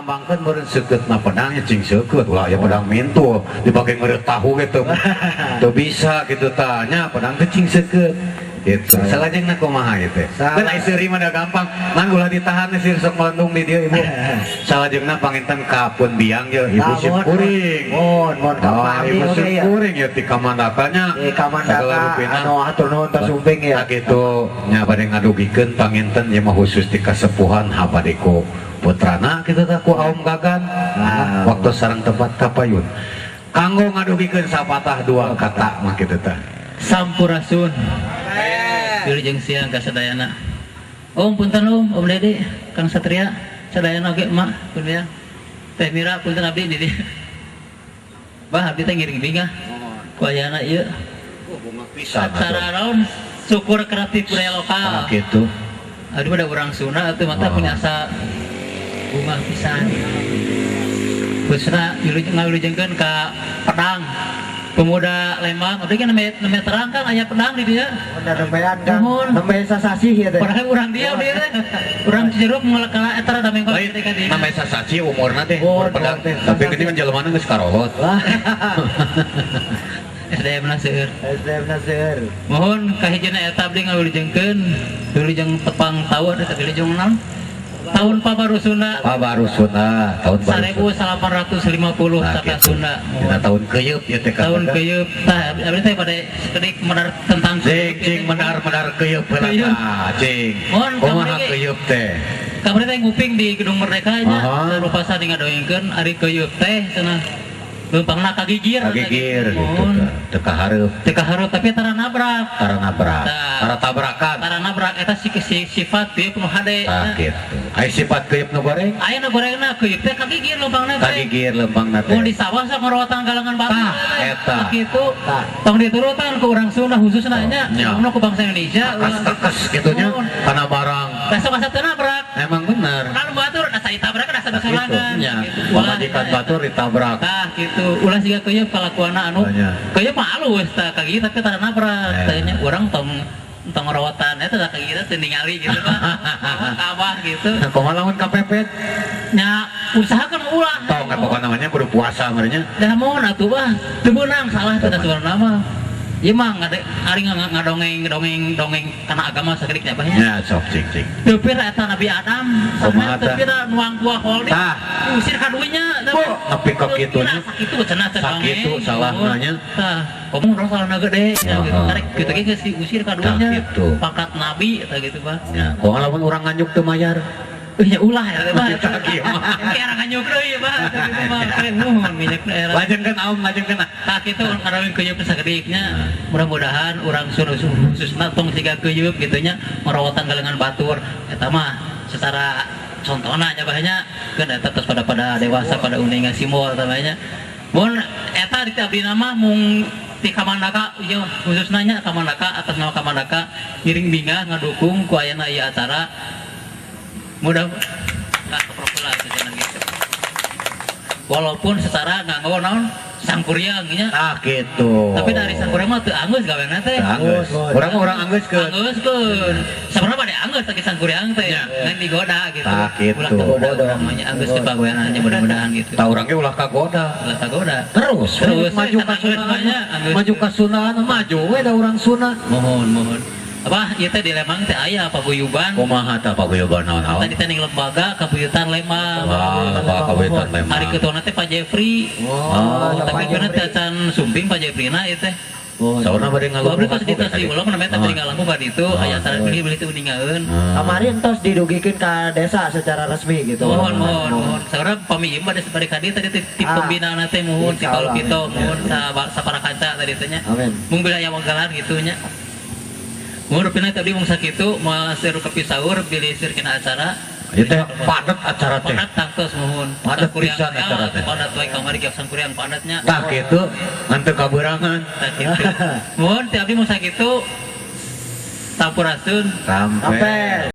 ngalambangkeun meureun seuketna pedangnya cing seukeut lah ya pedang mintu dibagi ngeureut tahu gitu teu bisa gitu tanya pedang teh cing seukeut gitu salajengna kumaha gitu dan iseuri mah da gampang ngan ulah ditahan sih sok melendung di dieu ibu salajengna panginten ka pun biang ye ibu simkuring mon ibu simkuring ya ti kamandatanya kamandata anu atur nuhun tasumping ya kitu nya bade ngadugikeun panginten ye mah khusus ti kasepuhan habadeko putrana kita tak ku aum gagan waktu sareng tempat kapayun kanggo ngadugikeun sapatah dua kata mah kitu teh sampurasun wilujeng siang ka sadayana punten om Dede Kang Satria sadayana oge emak punten Teh Mira punten abdi di dieu bah abdi teh ngiring bingah ku ayana ieu bunga pisan acara naon syukur kreatif budaya lokal kitu aduh pada urang Sunda atuh mata punya asa bunga pisan khususna wilujengkeun ka pedang pemuda Lembang, tapi kan namanya terang kan ayah pedang di dia. Benar nembean kan, nembe sasasi ya teh. Padahal urang dia urang Cijeruk mulakala eta rada mengkol ketika dia. Namanya sasasi umurna teh, umur pedang teh. Tapi geuning jelemaana geus karolot. SDM-na seueur. SDM-na seueur. Mohon kahijina eta abdi ngawilujengkeun, wilujeng tepang tahu eta wilujeng naon? Tahun Pabaru Sunda tahun 1850 Saka Sunda tahun keuyeub ya teh tahun keuyeub tah abdi teh bade sekedik medar tentang cing medar keuyeub heula cing kumaha keuyeub teh kabeh teh nguping di Gedung Merdeka nya rupa sadi ngadoengkeun ari keuyeub teh cenah leumpangna kagigir gitu teu kahareup tapi tara nabrak tara tabrakan eta sifat dia penuh hade gitu aya sifat keuyeub nu goreng aya nu gorengna keuyeub teh kagigir leumpangna teh mun di sawah sok ngorotan galangan batu eta kitu tong diturutan ke urang Sunda khususna nya umumna ku bangsa Indonesia tekes kitu nya kana barang kasa teu nabrak emang bener kana batur asa ditabrak asa disorangan pamajikan batur ditabrak gitu ulah siga keuyeub kalakuanna anu keuyeub mah alus tah kagigir tapi tara nabrak tanya urang tong rawatan eta tah kagigir teh ningali gitu Pak kabah gitu kumaha lamun kapepet nya usahakeun ulah tong pokona namanya kudu puasa meureunnya dah mun atuh bah teu beunang salah teh sebenarnya mah ieu mah ari ngadongeng kana agama sakedik nya bah nya sok cing teu pira eta Nabi Adam sama teu pira nuang buah holdi diusir ka dunya tapi ka kitunya sakitu cenah teh sakitu salahna nya tah komo urang salahna gede nya gitu tarik kitu ge geus diusir ka dunya pangkat nabi eta gitu bah nya kumaha lamun urang nganjuk teu mayar nya ulah ya mah. Kita kieu mah. Kayak orang nganyuk deui ya mah. Itu mah kayak nuhun minyak daerah. Lajengkeun aom lajengkeun. Tak itu ngarawin kuyup sakadiknya. Mudah-mudahan urang khususna tong siga kuyup gitunya merawatan galengan batur eta mah secara contohna nya bahanya keun eta tos pada dewasa pada uningan simbol tamanya. Mun eta di abdi nama mung ti Kamandaka ieu khususna nya Kamandaka atas nama Kamandaka ngiring bingah ngadukung ku ayeuna ieu acara. Mudah kepropola itu jangan gitu. Walaupun secara nganggo naon sangkuriang nya. Gitu. Tapi dari sangkuriang mah teu anggeus gaweana teh. Anggeus. Orang anggeuskeun. Anggeuskeun. Sabarna bade anggeus teh sangkuriang teh. Ngan digoda gitu. Tah kitu. Ulah kagoda namanya anggeus teh pagoyana nya mudah-mudahan gitu. Tah urang ge ulah kagoda. Ulah kagoda. Terus maju ka anggeus namanya anggeus. maju ka sunah maju we da urang sunah. Mohon. Apa ieu teh di Lembang teh aya paguyuban. Kumaha tah paguyuban naon-naon? Tadi teh ning lembaga kabuyutan Lembang. Wah, kabuyutan Lembang. Hari ketuana teh Pak Jeffrey. Tapi bener teh can sumping Pak Jeffrey-na ieu teh. Saurna bade Gua beli ngalungguh. tos di tos di ulah namanya teh tinggal lampu bari itu aya acara beli teh uningaeun. Kemarin tos didugikeun ka desa secara resmi gitu. Mohon. Saudara pamiyim bade sabari ka dieu tadi ti pembinaan teh mohon ti Paul Pito mohon sapara kaca tadi teh nya. Amin. Mung bila aya wanggalan gitu nya. Mohon rupina tadi mung sakitu moal seru kepi saur bilih sirkeun acara. Ieu teh padet acara teh. Padat tangtos mohon. Padat pisan acara teh. Padat wae kamari geus sangkuriang padatnya. Tah kitu ngan teu kaberangan. Tah kitu. Mohon ti abdi mung sakitu sampurasun Sampai